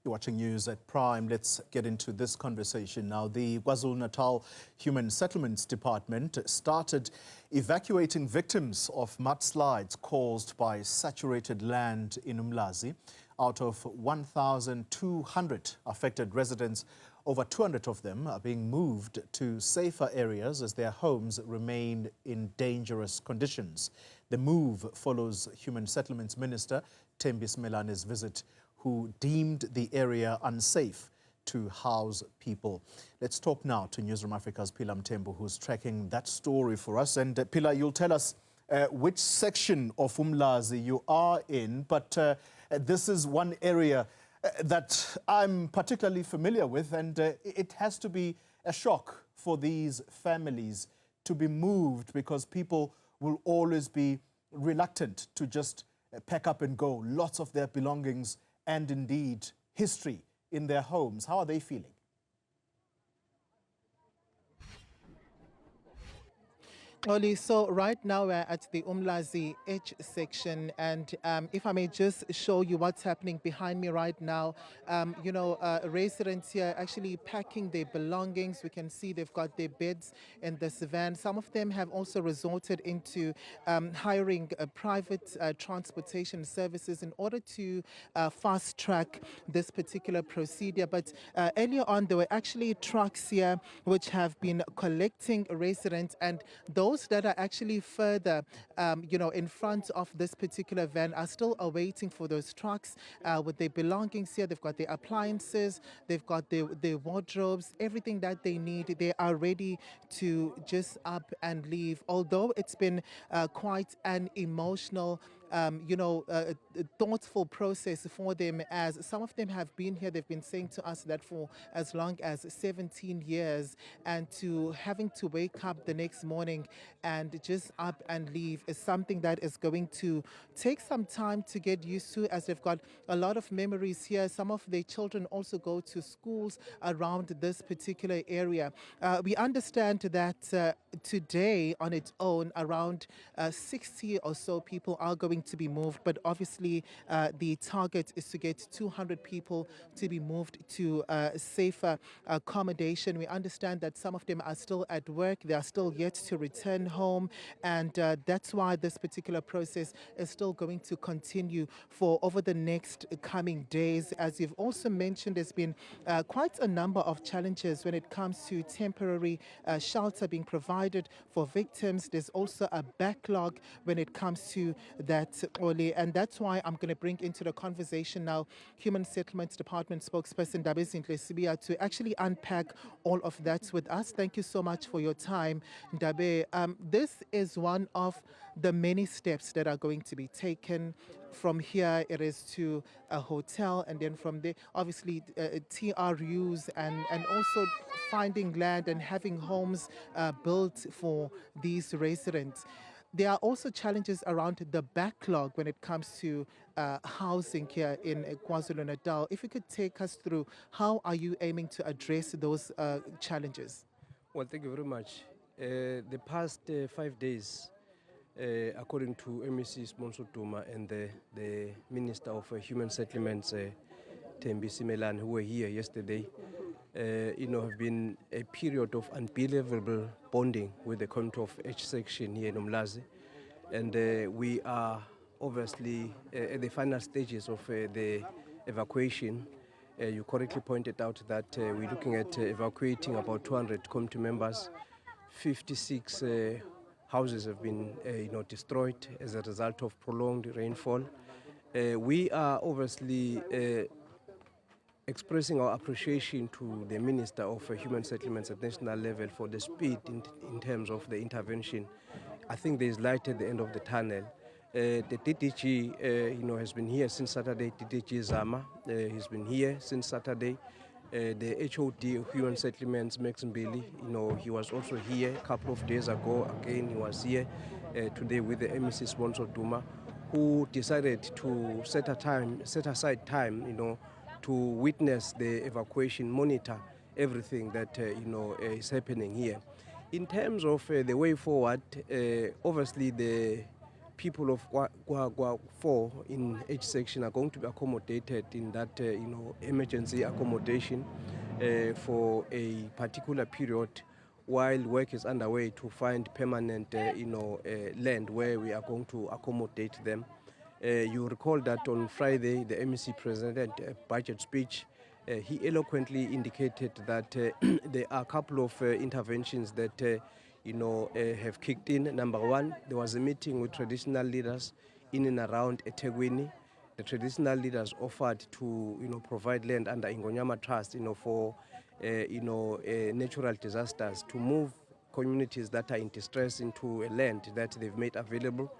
You're watching news at Prime. Let's get into this conversation now. The KwaZulu-Natal Human Settlements Department started evacuating victims of mudslides caused by saturated land in Umlazi. Out of 1,200 affected residents, over 200 of them are being moved to safer areas as their homes remain in dangerous conditions. The move follows Human Settlements Minister Thembi Simelane's visit, who deemed the area unsafe to house people. Let's talk now to Newzroom Afrika's Phila Mthembu, who's tracking that story for us. And Phila, you'll tell us which section of Umlazi you are in, but this is one area that I'm particularly familiar with, and it has to be a shock for these families to be moved, because people will always be reluctant to just pack up and go. Lots of their belongings and indeed history in their homes. How are they feeling? Oli, so right now we're at the Umlazi H section, and if I may just show you what's happening behind me right now. Residents here actually packing their belongings. We can see they've got their beds in this van. Some of them have also resorted into hiring private transportation services in order to fast track this particular procedure. But earlier on, there were actually trucks here which have been collecting residents, and those that are actually further, in front of this particular van are still awaiting for those trucks with their belongings here. They've got their appliances, they've got their wardrobes, everything that they need. They are ready to just up and leave. Although it's been quite an emotional thoughtful process for them, as some of them have been here. They've been saying to us that for as long as 17 years, and to having to wake up the next morning and just up and leave is something that is going to take some time to get used to, as they've got a lot of memories here. Some of their children also go to schools around this particular area. We understand that today on its own, around 60 or so people are going to be moved, but obviously the target is to get 200 people to be moved to safer accommodation. We understand that some of them are still at work, they are still yet to return home, and that's why this particular process is still going to continue for over the next coming days. As you've also mentioned, there's been quite a number of challenges when it comes to temporary shelter being provided for victims. There's also a backlog when it comes to that, Oli, and that's why I'm going to bring into the conversation now Human Settlements Department spokesperson Ndabe to actually unpack all of that with us. Thank you so much for your time, Ndabe. This is one of the many steps that are going to be taken. From here, it is to a hotel, and then from there, obviously, TRUs and also finding land and having homes built for these residents. There are also challenges around the backlog when it comes to housing here in KwaZulu-Natal. If you could take us through, how are you aiming to address those challenges? Well, thank you very much. The past 5 days, according to MEC Duma and the Minister of Human Settlements, Thembi Simelane, who were here yesterday, have been a period of unbelievable bonding with the community of H section here in Umlazi. And we are obviously at the final stages of the evacuation. You correctly pointed out that we're looking at evacuating about 200 community members. 56 houses have been destroyed as a result of prolonged rainfall. We are obviously expressing our appreciation to the Minister of Human Settlements at national level for the speed in terms of the intervention. I think there is light at the end of the tunnel. The DDG, has been here since Saturday. DDG Zama, he's been here since Saturday. The HOD of Human Settlements, Max Mbili, he was also here a couple of days ago. Again, he was here today with the MEC Duma, who decided to set aside time, to witness the evacuation, monitor everything that is happening here. In terms of the way forward, obviously the people of Gwa 4 in each section are going to be accommodated in that emergency accommodation for a particular period while work is underway to find permanent land where we are going to accommodate them. You recall that on Friday the MEC presented a budget speech. He eloquently indicated that there are a couple of interventions that have kicked in. Number one, there was a meeting with traditional leaders in and around eThekwini. The traditional leaders offered to provide land under Ingonyama Trust for natural disasters, to move communities that are in distress into a land that they've made available.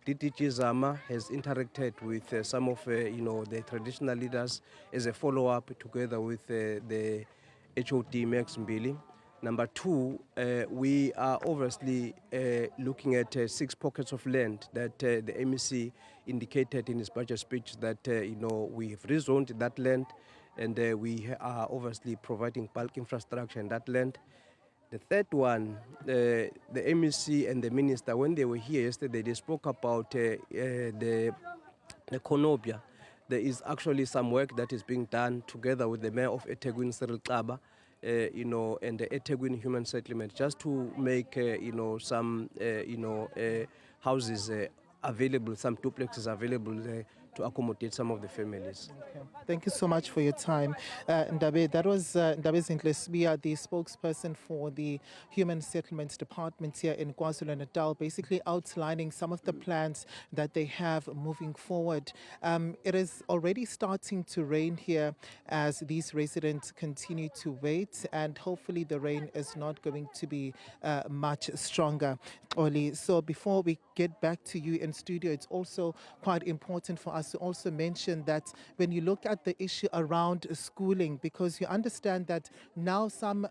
DDG Zama has interacted with some of the traditional leaders as a follow-up together with the HOD Max Mbili. Number two, we are obviously looking at 6 pockets of land that the MEC indicated in his budget speech that we have rezoned that land, and we are obviously providing bulk infrastructure in that land. The third one, the MEC and the minister, when they were here yesterday, they spoke about the Konobia. There is actually some work that is being done together with the mayor of eThekwini, Cyril Xaba, and the eThekwini Human Settlement, just to make some houses available, some duplexes available to accommodate some of the families. Okay. Thank you so much for your time. Ndabe, that was Ndabe Zintlesibia, the spokesperson for the Human Settlements Department here in KwaZulu-Natal, basically outlining some of the plans that they have moving forward. It is already starting to rain here as these residents continue to wait, and hopefully the rain is not going to be much stronger. Oli, so before we get back to you in studio, it's also quite important for us to also mention that when you look at the issue around schooling, because you understand that now some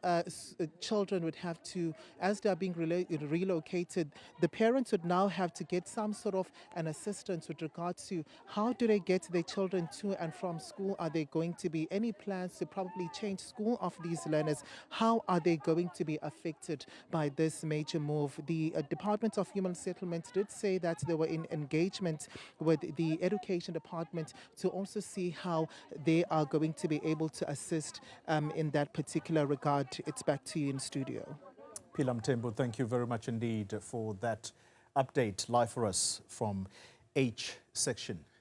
children would have to, as they are being relocated, the parents would now have to get some sort of an assistance with regards to how do they get their children to and from school? Are there going to be any plans to probably change school of these learners? How are they going to be affected by this major move? The Department of Human Settlements did say that they were in engagement with the Education Department to also see how they are going to be able to assist in that particular regard. It's back to you in studio. Phila Mthembu, thank you very much indeed for that update live for us from H section.